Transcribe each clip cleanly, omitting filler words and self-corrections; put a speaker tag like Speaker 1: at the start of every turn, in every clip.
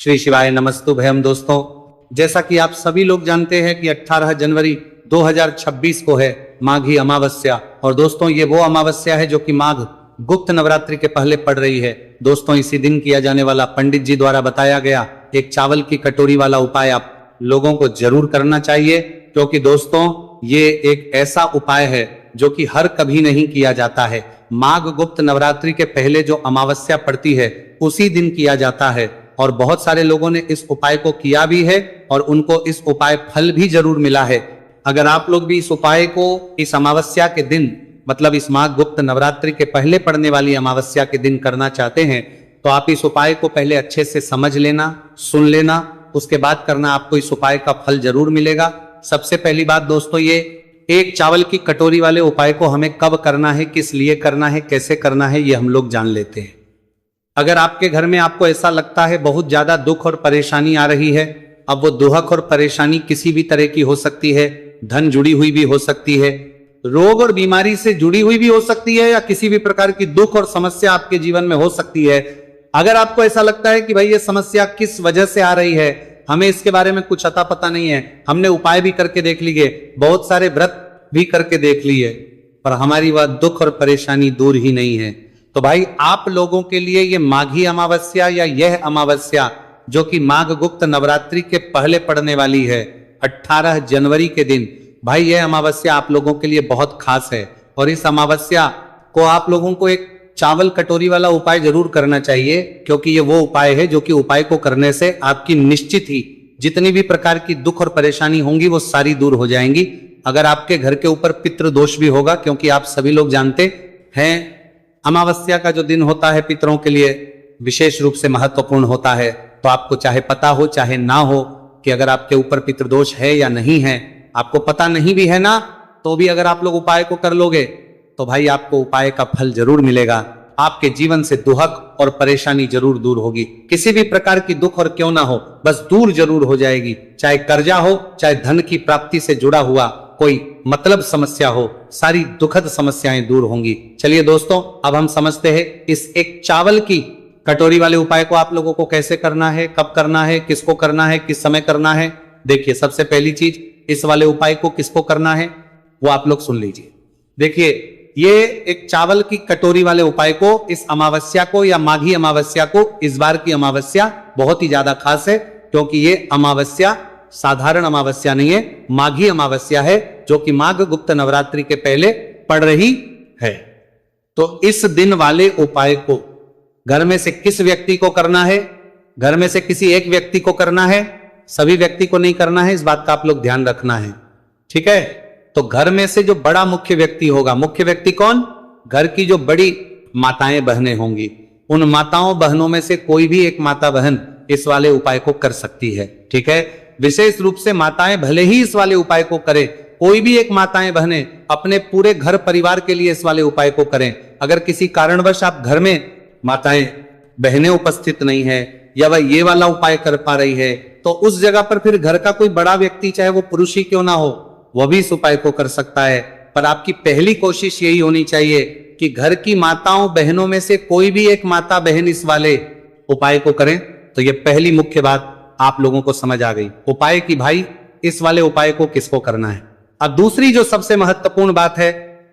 Speaker 1: श्री शिवाय नमस्तुभयम। दोस्तों, जैसा कि आप सभी लोग जानते हैं कि 18 जनवरी 2026 को है माघी अमावस्या। और दोस्तों, ये वो अमावस्या है जो कि माघ गुप्त नवरात्रि के पहले पड़ रही है। दोस्तों, इसी दिन किया जाने वाला पंडित जी द्वारा बताया गया एक चावल की कटोरी वाला उपाय आप लोगों को जरूर करना चाहिए, क्योंकि दोस्तों ये एक ऐसा उपाय है जो कि हर कभी नहीं किया जाता है। माघ गुप्त नवरात्रि के पहले जो अमावस्या पड़ती है उसी दिन किया जाता है, और बहुत सारे लोगों ने इस उपाय को किया भी है और उनको इस उपाय फल भी जरूर मिला है। अगर आप लोग भी इस उपाय को इस अमावस्या के दिन, मतलब इस माघ गुप्त नवरात्रि के पहले पड़ने वाली अमावस्या के दिन करना चाहते हैं, तो आप इस उपाय को पहले अच्छे से समझ लेना, सुन लेना, उसके बाद करना। आपको इस उपाय का फल जरूर मिलेगा। सबसे पहली बात दोस्तों, ये एक चावल की कटोरी वाले उपाय को हमें कब करना है, किस लिए करना है, कैसे करना है, ये हम लोग जान लेते हैं। अगर आपके घर में आपको ऐसा लगता है बहुत ज्यादा दुख और परेशानी आ रही है, अब वो दुख और परेशानी किसी भी तरह की हो सकती है, धन जुड़ी हुई भी हो सकती है, रोग और बीमारी से जुड़ी हुई भी हो सकती है, या किसी भी प्रकार की दुख और समस्या आपके जीवन में हो सकती है। अगर आपको ऐसा लगता है कि भाई ये समस्या किस वजह से आ रही है, हमें इसके बारे में कुछ अता पता नहीं है, हमने उपाय भी करके देख लिए, बहुत सारे व्रत भी करके देख लिए, पर हमारी वह दुख और परेशानी दूर ही नहीं है, तो भाई आप लोगों के लिए ये माघी अमावस्या या यह अमावस्या जो कि माघ गुप्त नवरात्रि के पहले पड़ने वाली है 18 जनवरी के दिन, भाई यह अमावस्या आप लोगों के लिए बहुत खास है। और इस अमावस्या को आप लोगों को एक चावल कटोरी वाला उपाय जरूर करना चाहिए, क्योंकि ये वो उपाय है जो कि उपाय को करने से आपकी निश्चित ही जितनी भी प्रकार की दुख और परेशानी होंगी वो सारी दूर हो जाएंगी। अगर आपके घर के ऊपर पितृ दोष भी होगा, क्योंकि आप सभी लोग जानते हैं अमावस्या का जो दिन होता है पितरों के लिए विशेष रूप से महत्वपूर्ण होता है, तो आपको चाहे पता हो चाहे ना हो कि अगर आपके ऊपर पितृदोष है या नहीं है, आपको पता नहीं भी है ना, तो भी अगर आप लोग उपाय को कर लोगे तो भाई आपको उपाय का फल जरूर मिलेगा। आपके जीवन से दुहक और परेशानी जरूर दूर होगी। किसी भी प्रकार की दुख और क्यों ना हो, बस दूर जरूर हो जाएगी। चाहे कर्जा हो, चाहे धन की प्राप्ति से जुड़ा हुआ कोई मतलब समस्या हो, सारी दुखद समस्याएं दूर होंगी। चलिए दोस्तों, अब हम समझते हैं इस एक चावल की कटोरी वाले उपाय को आप लोगों को कैसे करना है, कब करना है, किसको करना है, किस समय करना है। देखिए, सबसे पहली चीज, इस वाले उपाय को किसको करना है वो आप लोग सुन लीजिए। देखिए, ये एक चावल की कटोरी वाले उपाय को इस अमावस्या को या माघी अमावस्या को, इस बार की अमावस्या बहुत ही ज्यादा खास है, क्योंकि ये अमावस्या साधारण अमावस्या नहीं है, माघी अमावस्या है जो कि माघ गुप्त नवरात्रि के पहले पड़ रही है। तो इस दिन वाले उपाय को घर में से किस व्यक्ति को करना है? घर में से किसी एक व्यक्ति को करना है, सभी व्यक्ति को नहीं करना है, इस बात का आप लोग ध्यान रखना है, ठीक है। तो घर में से जो बड़ा मुख्य व्यक्ति होगा, मुख्य व्यक्ति कौन? घर की जो बड़ी माताएं बहनें होंगी, उन माताओं बहनों में से कोई भी एक माता बहन इस वाले उपाय को कर सकती है, ठीक है। विशेष रूप से माताएं भले ही इस वाले उपाय को करें, कोई भी एक माताएं बहनें अपने पूरे घर परिवार के लिए इस वाले उपाय को करें। अगर किसी कारणवश आप घर में माताएं बहनें उपस्थित नहीं है, या वह ये वाला उपाय कर पा रही है, तो उस जगह पर फिर घर का कोई बड़ा व्यक्ति, चाहे वो पुरुष ही क्यों ना हो, वह भी इस उपाय को कर सकता है। पर आपकी पहली कोशिश यही होनी चाहिए कि घर की माताओं बहनों में से कोई भी एक माता बहन इस वाले उपाय को करें। तो ये पहली मुख्य बात आप लोगों को समझ आ गई, उपाय की भाई इस वाले उपाय को किसको करना है। अब दूसरी जो सबसे महत्वपूर्ण बात है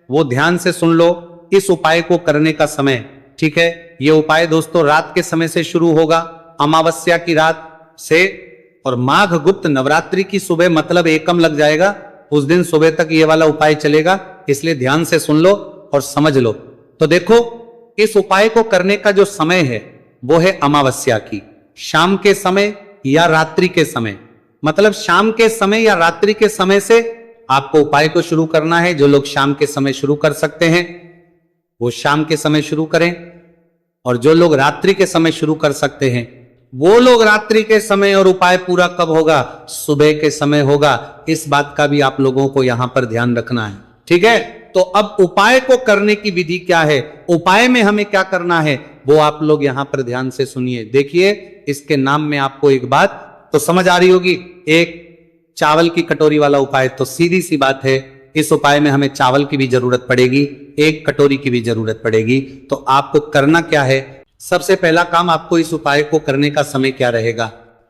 Speaker 1: वो ध्यान से सुन लो, इस उपाय को करने का समय, ठीक है। ये उपाय दोस्तों रात के समय से शुरू होगा, अमावस्या की रात से, और माघ गुप्त नवरात्रि की सुबह, मतलब एकम लग जाएगा, उस दिन सुबह तक ये वाला उपाय चलेगा। इसलिए ध्यान से सुन लो और समझ लो। तो देखो, इस उपाय को करने का जो समय है वो है अमावस्या की शाम के समय या रात्रि के समय, मतलब शाम के समय या रात्रि के समय से आपको उपाय को शुरू करना है। जो लोग शाम के समय शुरू कर सकते हैं वो शाम के समय शुरू करें, और जो लोग रात्रि के समय शुरू कर सकते हैं वो लोग रात्रि के समय। और उपाय पूरा कब होगा? सुबह के समय होगा। इस बात का भी आप लोगों को यहां पर ध्यान रखना है, ठीक है। तो अब उपाय को करने की विधि क्या है, उपाय में हमें क्या करना है, वो आप लोग यहां पर ध्यान से सुनिए। देखिए, इसके नाम में आपको एक बात तो समझ आ रही होगी, एक चावल की कटोरी वाला उपाय, तो सीधी सी बात है इस उपाय में हमें चावल की भी जरूरत पड़ेगी, एक कटोरी की भी जरूरत पड़ेगी। तो आपको करना क्या है, सबसे पहला काम आपको इस उपाय को करने का समय क्या रहेगा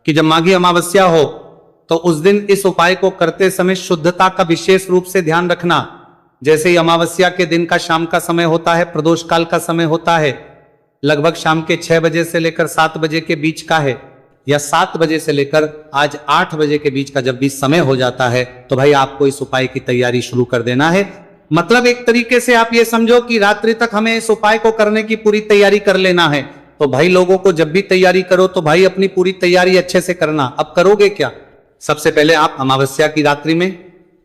Speaker 1: कि जब माघी अमावस्या हो तो उस दिन इस उपाय को करते समय शुद्धता का विशेष रूप से ध्यान रखना। जैसे ही अमावस्या के दिन का शाम का समय होता है, प्रदोष काल का समय होता है, लगभग शाम के 6 बजे से लेकर 7 बजे के बीच का है, या 7 बजे से लेकर आज 8 बजे के बीच का जब भी समय हो जाता है तो भाई आपको इस उपाय की तैयारी शुरू कर देना है। मतलब एक तरीके से आप ये समझो कि रात्रि तक हमें इस उपाय को करने की पूरी तैयारी कर लेना है। तो भाई लोगों को जब भी तैयारी करो तो भाई अपनी पूरी तैयारी अच्छे से करना। अब करोगे क्या? सबसे पहले आप अमावस्या की रात्रि में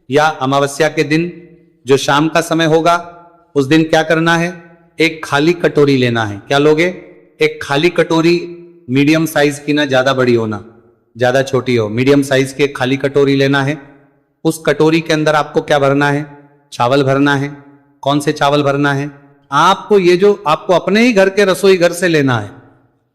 Speaker 1: या अमावस्या के दिन जो शाम का समय होगा उस दिन क्या करना है, एक खाली कटोरी लेना है। क्या लोगे? एक खाली कटोरी, मीडियम साइज की, ना ज्यादा बड़ी हो ना ज्यादा छोटी हो, मीडियम साइज की एक खाली कटोरी लेना है। उस कटोरी के अंदर आपको क्या भरना है? चावल भरना है। कौन से चावल भरना है? आपको ये जो आपको अपने ही घर के रसोई घर से लेना है।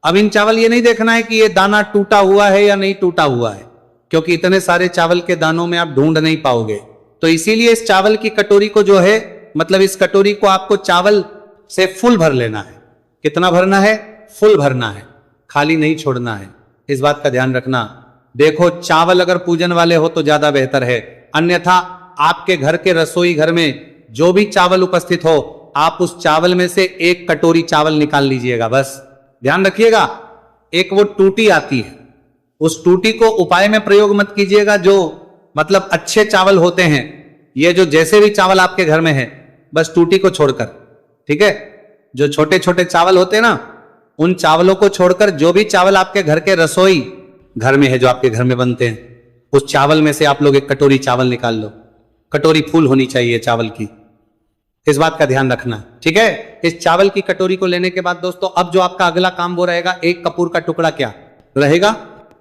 Speaker 1: अब इन चावल ये नहीं देखना है कि ये दाना टूटा हुआ है या नहीं टूटा हुआ है, क्योंकि इतने सारे चावल के दानों में आप ढूंढ नहीं पाओगे। तो इसीलिए इस चावल की कटोरी को जो है, मतलब इस कटोरी को आपको चावल से फुल भर लेना है। कितना भरना है? फुल भरना है, खाली नहीं छोड़ना है। इस बात का ध्यान रखना। देखो, चावल अगर पूजन वाले हो तो ज्यादा बेहतर है, अन्यथा आपके घर के रसोई घर में जो भी चावल उपस्थित हो आप उस चावल में से एक कटोरी चावल निकाल लीजिएगा। बस ध्यान रखिएगा, एक वो टूटी आती है, उस टूटी को उपाय में प्रयोग मत कीजिएगा। जो मतलब अच्छे चावल होते हैं, ये जो जैसे भी चावल आपके घर में है, बस टूटी को छोड़कर, ठीक है, जो छोटे छोटे चावल होते हैं ना, उन चावलों को छोड़कर जो भी चावल आपके घर के रसोई घर में है, जो आपके घर में बनते हैं, उस चावल में से आप लोग एक कटोरी चावल निकाल लो। कटोरी फुल होनी चाहिए चावल की, इस बात का ध्यान रखना, ठीक है। इस चावल की कटोरी को लेने के बाद दोस्तों, अब जो आपका अगला काम वो रहेगा, एक कपूर का टुकड़ा क्या रहेगा?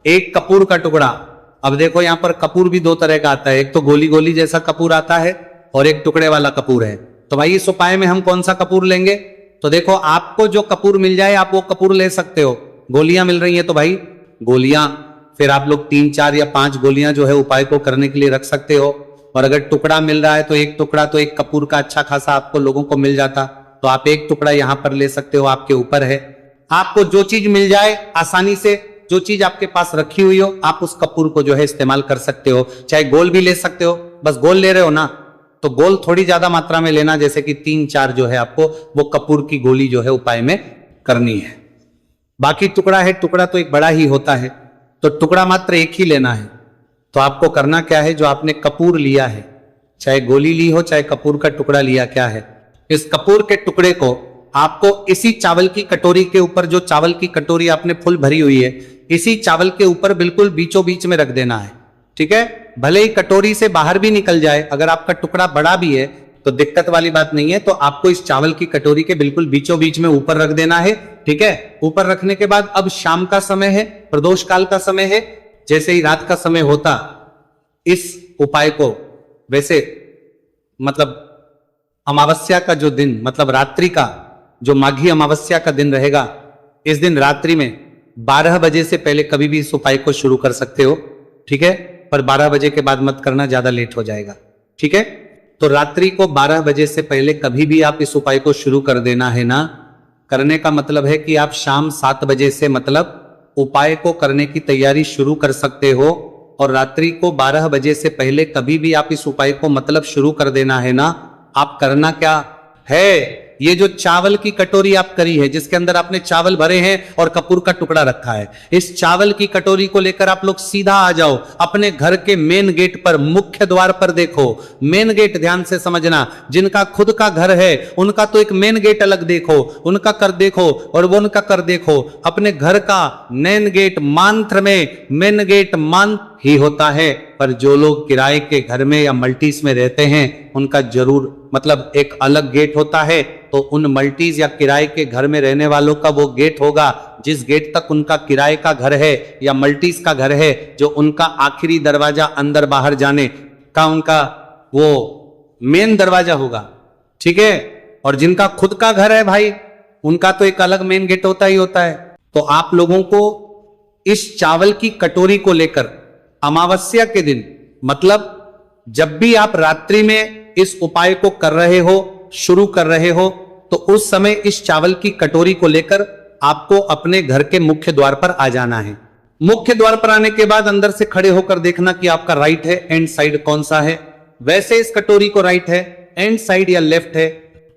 Speaker 1: एक कपूर का टुकड़ा। अब देखो यहां पर कपूर भी दो तरह का आता है, एक तो गोली गोली जैसा कपूर आता है और एक टुकड़े वाला कपूर है। तो भाई इस उपाय में हम कौन सा कपूर लेंगे? तो देखो, आपको जो कपूर मिल जाए आप वो कपूर ले सकते हो। गोलियां मिल रही है तो भाई गोलियां, फिर आप लोग 3, 4 या 5 गोलियां जो है उपाय को करने के लिए रख सकते हो। और अगर टुकड़ा मिल रहा है तो एक टुकड़ा तो एक कपूर का अच्छा खासा आपको लोगों को मिल जाता, तो आप एक टुकड़ा यहां पर ले सकते हो, आपके ऊपर है। आपको जो चीज मिल जाए आसानी से, जो चीज आपके पास रखी हुई हो, आप उस कपूर को जो है इस्तेमाल कर सकते हो। चाहे गोल भी ले सकते हो, बस गोल ले रहे हो ना तो गोल थोड़ी ज्यादा मात्रा में लेना, जैसे कि 3, 4 जो है आपको वो कपूर की गोली जो है उपाय में करनी है। बाकी टुकड़ा है, टुकड़ा तो एक बड़ा ही होता है, तो टुकड़ा मात्र एक ही लेना है। तो आपको करना क्या है, जो आपने कपूर लिया है, चाहे गोली ली हो चाहे कपूर का टुकड़ा लिया, क्या है, इस कपूर के टुकड़े को आपको इसी चावल की कटोरी के ऊपर, जो चावल की कटोरी आपने फुल भरी हुई है, इसी चावल के ऊपर बिल्कुल बीचों बीच में रख देना है, ठीक है। भले ही कटोरी से बाहर भी निकल जाए, अगर आपका टुकड़ा बड़ा भी है तो दिक्कत वाली बात नहीं है। तो आपको इस चावल की कटोरी के बिल्कुल बीचों बीच में ऊपर रख देना है, ठीक है। ऊपर रखने के बाद अब शाम का समय है, प्रदोष काल का समय है, जैसे ही रात का समय होता, इस उपाय को, वैसे मतलब अमावस्या का जो दिन, मतलब रात्रि का जो माघी अमावस्या का दिन रहेगा, इस दिन रात्रि में 12 बजे से पहले कभी भी इस उपाय को शुरू कर सकते हो, ठीक है। पर 12 बजे के बाद मत करना, ज्यादा लेट हो जाएगा, ठीक है। तो रात्रि को 12 बजे से पहले कभी भी आप इस उपाय को शुरू कर देना है ना। करने का मतलब है कि आप शाम 7 बजे से मतलब उपाय को करने की तैयारी शुरू कर सकते हो, और रात्रि को 12 बजे से पहले कभी भी आप इस उपाय को मतलब शुरू कर देना है ना। आप करना क्या है, ये जो चावल की कटोरी आप करी है, जिसके अंदर आपने चावल भरे हैं और कपूर का टुकड़ा रखा है, इस चावल की कटोरी को लेकर आप लोग सीधा आ जाओ अपने घर के मेन गेट पर, मुख्य द्वार पर। देखो मेन गेट ध्यान से समझना, जिनका खुद का घर है उनका तो एक मेन गेट अलग देखो, उनका कर देखो और वो उनका कर देखो। अपने घर का मेन गेट मंत्र में मेन गेट मंत्र ही होता है, पर जो लोग किराए के घर में या मल्टीज में रहते हैं उनका जरूर मतलब एक अलग गेट होता है। तो उन मल्टीज या किराए के घर में रहने वालों का वो गेट होगा जिस गेट तक उनका किराए का घर है या मल्टीज का घर है, जो उनका आखिरी दरवाजा अंदर बाहर जाने का उनका वो मेन दरवाजा होगा, ठीक है। और जिनका खुद का घर है भाई, उनका तो एक अलग मेन गेट होता ही होता है। तो आप लोगों को इस चावल की कटोरी को लेकर अमावस्या के दिन, मतलब जब भी आप रात्रि में इस उपाय को कर रहे हो, शुरू कर रहे हो, तो उस समय इस चावल की कटोरी को लेकर आपको अपने घर के मुख्य द्वार पर आ जाना है। मुख्य द्वार पर आने के बाद अंदर से खड़े होकर देखना कि आपका राइट है एंड साइड कौन सा है। वैसे इस कटोरी को राइट है एंड साइड या लेफ्ट है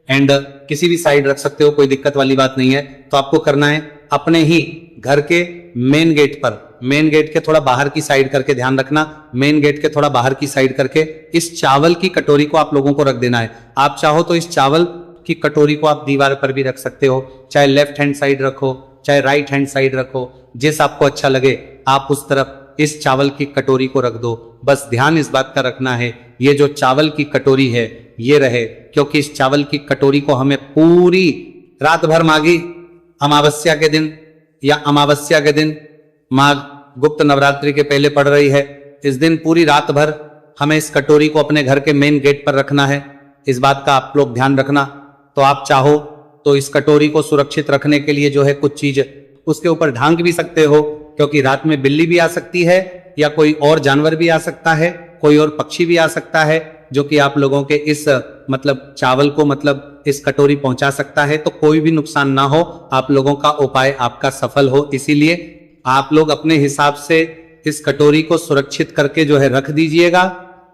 Speaker 1: एंड किसी भी साइड रख सकते हो, कोई दिक्कत वाली बात नहीं है। तो आपको करना है अपने ही घर के मेन गेट पर, मेन गेट के थोड़ा बाहर की साइड करके, ध्यान रखना मेन गेट के थोड़ा बाहर की साइड करके इस चावल की कटोरी को आप लोगों को रख देना है। आप चाहो तो इस चावल की कटोरी को आप दीवार पर भी रख सकते हो, चाहे लेफ्ट हैंड साइड रखो चाहे राइट हैंड साइड रखो, जिस आपको अच्छा लगे आप उस तरफ इस चावल की कटोरी को रख दो। बस ध्यान इस बात का रखना है ये जो चावल की कटोरी है ये रहे, क्योंकि इस चावल की कटोरी को हमें पूरी रात भर माघी अमावस्या के दिन या अमावस्या के दिन, माघ गुप्त नवरात्रि के पहले पड़ रही है, इस दिन पूरी रात भर हमें इस कटोरी को अपने घर के मेन गेट पर रखना है। इस बात का आप लोग ध्यान रखना। तो आप चाहो तो इस कटोरी को सुरक्षित रखने के लिए जो है कुछ चीज उसके ऊपर ढांक भी सकते हो, क्योंकि रात में बिल्ली भी आ सकती है या कोई और जानवर भी आ सकता है, कोई और पक्षी भी आ सकता है जो कि आप लोगों के इस मतलब चावल को मतलब इस कटोरी पहुंचा सकता है। तो कोई भी नुकसान ना हो, आप लोगों का उपाय आपका सफल हो, इसीलिए आप लोग अपने हिसाब से इस कटोरी को सुरक्षित करके जो है रख दीजिएगा।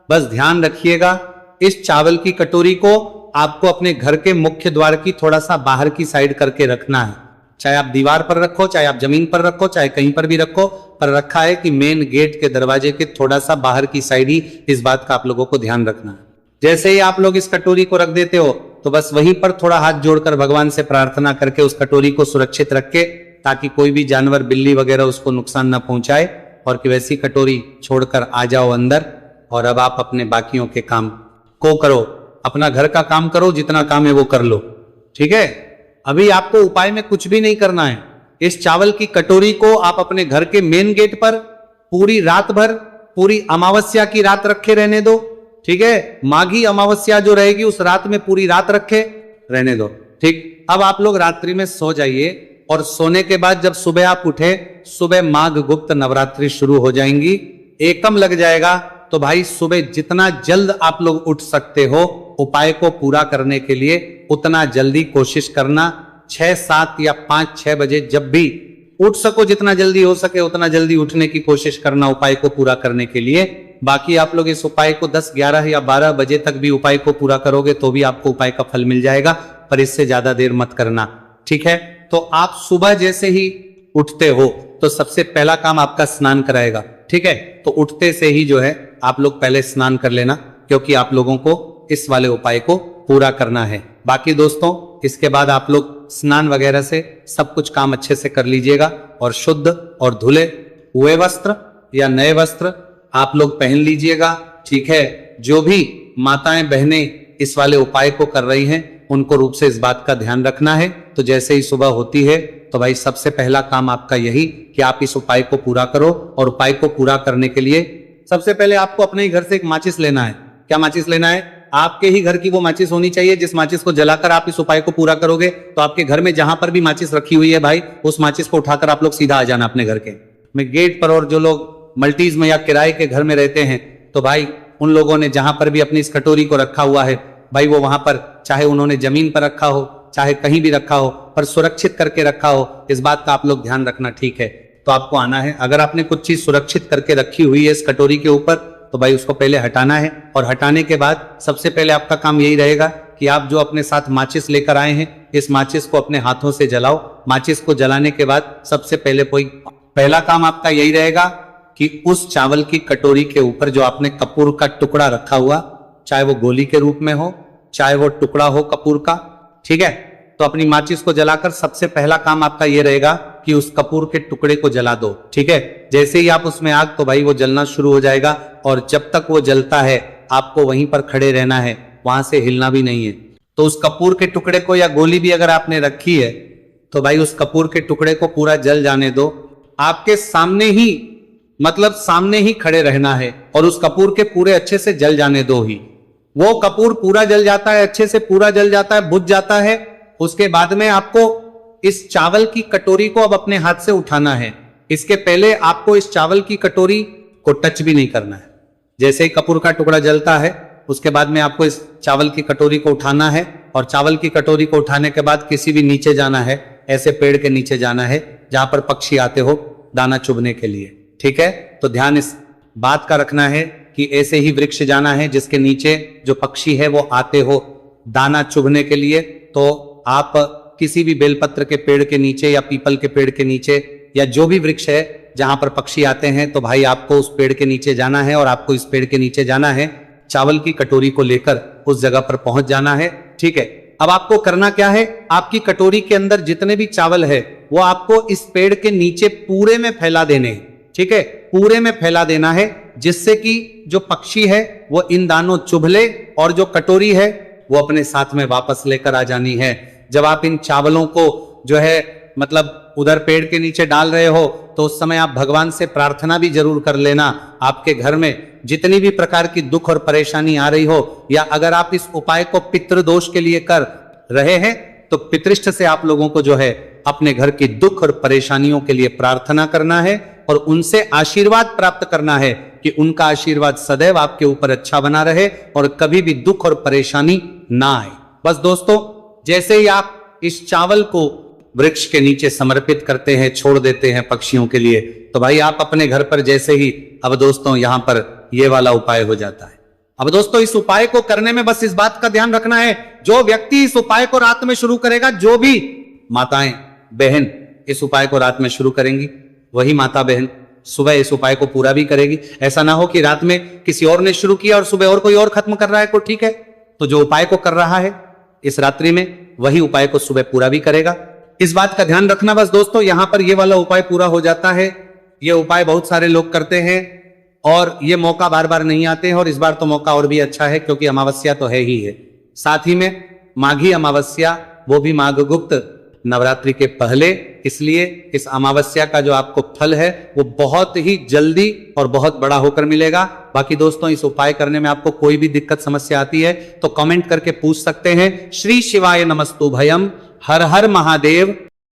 Speaker 1: बस ध्यान रखिएगा इस चावल की कटोरी को आपको अपने घर के मुख्य द्वार की थोड़ा सा बाहर की साइड करके रखना है। चाहे आप दीवार पर रखो, चाहे आप जमीन पर रखो, चाहे कहीं पर भी रखो, पर रखा है कि मेन गेट के दरवाजे के थोड़ा सा बाहर की साइड ही। इस बात का आप लोगों को ध्यान रखना है। जैसे ही आप लोग इस कटोरी को रख देते हो तो बस वहीं पर थोड़ा हाथ जोड़कर भगवान से प्रार्थना करके उस कटोरी को सुरक्षित रखे, ताकि कोई भी जानवर बिल्ली वगैरह उसको नुकसान न पहुंचाए, और कि वैसी कटोरी छोड़कर आ जाओ अंदर। और अब आप अपने बाकियों के काम को करो, अपना घर का काम करो, जितना काम है वो कर लो, ठीक है। अभी आपको उपाय में कुछ भी नहीं करना है। इस चावल की कटोरी को आप अपने घर के मेन गेट पर पूरी रात भर, पूरी अमावस्या की रात रखे रहने दो, ठीक है। माघी अमावस्या जो रहेगी उस रात में पूरी रात रखे रहने दो, ठीक। अब आप लोग रात्रि में सो जाइए, और सोने के बाद जब सुबह आप उठे, सुबह माघ गुप्त नवरात्रि शुरू हो जाएंगी, एकम लग जाएगा। तो भाई सुबह जितना जल्द आप लोग उठ सकते हो उपाय को पूरा करने के लिए उतना जल्दी कोशिश करना। 6, 7 या 5, 6 बजे जब भी उठ सको, जितना जल्दी हो सके उतना जल्दी उठने की कोशिश करना उपाय को पूरा करने के लिए। बाकी आप लोग इस उपाय को 10, 11 या 12 बजे तक भी उपाय को पूरा करोगे तो भी आपको उपाय का फल मिल जाएगा, पर इससे ज्यादा देर मत करना, ठीक है। तो आप सुबह जैसे ही उठते हो तो सबसे पहला काम आपका स्नान कराएगा, ठीक है। तो उठते से ही जो है आप लोग पहले स्नान कर लेना, क्योंकि आप लोगों को इस वाले उपाय को पूरा करना है। बाकी दोस्तों इसके बाद आप लोग स्नान वगैरह से सब कुछ काम अच्छे से कर लीजिएगा, और शुद्ध और धुले हुए वस्त्र या नए वस्त्र आप लोग पहन लीजिएगा, ठीक है। जो भी माताएं बहनें इस वाले उपाय को कर रही हैं उनको रूप से इस बात का ध्यान रखना है। तो जैसे ही सुबह होती है तो भाई सबसे पहला काम आपका यही कि आप इस उपाय को पूरा करो, और उपाय को पूरा करने के लिए सबसे पहले आपको अपने ही घर से एक माचिस लेना है। क्या माचिस लेना है? आपके ही घर की वो माचिस होनी चाहिए जिस माचिस को जलाकर आप इस उपाय को पूरा करोगे। तो आपके घर में जहां पर भी माचिस रखी हुई है भाई, उस माचिस को उठाकर आप लोग सीधा आ जाना अपने घर के में गेट पर। और जो लोग मल्टीज में या किराए के घर में रहते हैं तो भाई उन लोगों ने जहां पर भी अपनी इस कटोरी को रखा हुआ है भाई, वो वहां पर चाहे उन्होंने जमीन पर रखा हो चाहे कहीं भी रखा हो, पर सुरक्षित करके रखा हो, इस बात का आप लोग ध्यान रखना, ठीक है। तो आपको आना है, अगर आपने कुछ चीज सुरक्षित करके रखी हुई है इस कटोरी के ऊपर तो भाई उसको पहले हटाना है। और हटाने के बाद सबसे पहले आपका काम यही रहेगा कि आप जो अपने साथ माचिस लेकर आए हैं इस माचिस को अपने हाथों से जलाओ। माचिस को जलाने के बाद सबसे पहला काम आपका यही रहेगा कि उस चावल की कटोरी के ऊपर जो आपने कपूर का टुकड़ा रखा हुआ, चाहे वो गोली के रूप में हो चाहे वो टुकड़ा हो कपूर का, ठीक है, तो अपनी माचिस को जलाकर सबसे पहला काम आपका ये रहेगा कि उस कपूर के टुकड़े को जला दो, ठीक है। जैसे ही आप उसमें आग, तो भाई वो जलना शुरू हो जाएगा, और जब तक वो जलता है आपको वहीं पर खड़े रहना है, वहां से हिलना भी नहीं है। तो उस कपूर के टुकड़े को या गोली भी अगर आपने रखी है तो भाई उस कपूर के टुकड़े को पूरा जल जाने दो। आपके सामने ही, मतलब सामने ही खड़े रहना है, और उस कपूर के पूरे अच्छे से जल जाने दो ही। वो कपूर पूरा जल जाता है, अच्छे से पूरा जल जाता है, बुझ जाता है। उसके बाद में आपको इस चावल की कटोरी को अब अपने हाथ से उठाना है। इसके पहले आपको इस चावल की कटोरी को टच भी नहीं करना है। जैसे ही कपूर का टुकड़ा जलता है उसके बाद में आपको इस चावल की कटोरी को उठाना है, और चावल की कटोरी को उठाने के बाद किसी भी नीचे जाना है ऐसे पेड़ के नीचे जाना है जहां पर पक्षी आते हो दाना चुभने के लिए। ठीक है, तो ध्यान इस बात का रखना है कि ऐसे ही वृक्ष जाना है जिसके नीचे जो पक्षी है वो आते हो दाना चुभने के लिए। तो आप किसी भी बेलपत्र के पेड़ के नीचे या पीपल के पेड़ के नीचे या जो भी वृक्ष है जहां पर पक्षी आते हैं, तो भाई आपको उस पेड़ के नीचे जाना है और आपको इस पेड़ के नीचे जाना है, चावल की कटोरी को लेकर उस जगह पर पहुंच जाना है। ठीक है, अब आपको करना क्या है, आपकी कटोरी के अंदर जितने भी चावल है वो आपको इस पेड़ के नीचे पूरे में फैला देने हैं। ठीक है, पूरे में फैला देना है जिससे कि जो पक्षी है वो इन दानों चुभ ले और जो कटोरी है वो अपने साथ में वापस लेकर आ जानी है। जब आप इन चावलों को जो है मतलब उधर पेड़ के नीचे डाल रहे हो तो उस समय आप भगवान से प्रार्थना भी जरूर कर लेना। आपके घर में जितनी भी प्रकार की दुख और परेशानी आ रही हो, या अगर आप इस उपाय को पितृदोष के लिए कर रहे हैं तो पितृष्ठ से आप लोगों को जो है अपने घर की दुख और परेशानियों के लिए प्रार्थना करना है और उनसे आशीर्वाद प्राप्त करना है कि उनका आशीर्वाद सदैव आपके ऊपर अच्छा बना रहे और कभी भी दुख और परेशानी ना आए। बस दोस्तों, जैसे ही आप इस चावल को वृक्ष के नीचे समर्पित करते हैं, छोड़ देते हैं पक्षियों के लिए, तो भाई आप अपने घर पर जैसे ही अब दोस्तों यहां पर ये वाला उपाय हो जाता है। अब दोस्तों इस उपाय को करने में बस इस बात का ध्यान रखना है, जो व्यक्ति इस उपाय को रात में शुरू करेगा, जो भी माताएं बहन इस उपाय को रात में शुरू करेंगी, वही माता बहन सुबह इस उपाय को पूरा भी करेगी। ऐसा ना हो कि रात में किसी और ने शुरू किया और सुबह और कोई और खत्म कर रहा है को। ठीक है, तो जो उपाय को कर रहा है इस रात्रि में वही उपाय को सुबह पूरा भी करेगा। इस बात का ध्यान रखना बस दोस्तों, यहां पर ये वाला उपाय पूरा हो जाता है। ये उपाय बहुत सारे लोग करते हैं और ये मौका बार बार नहीं आते हैं, और इस बार तो मौका और भी अच्छा है क्योंकि अमावस्या तो है ही है। साथ ही में माघी अमावस्या, वो भी माघ गुप्त नवरात्रि के पहले, इसलिए इस अमावस्या का जो आपको फल है वो बहुत ही जल्दी और बहुत बड़ा होकर मिलेगा। बाकी दोस्तों इस उपाय करने में आपको कोई भी दिक्कत समस्या आती है तो कमेंट करके पूछ सकते हैं। श्री शिवाय नमस्तु भयम, हर हर महादेव,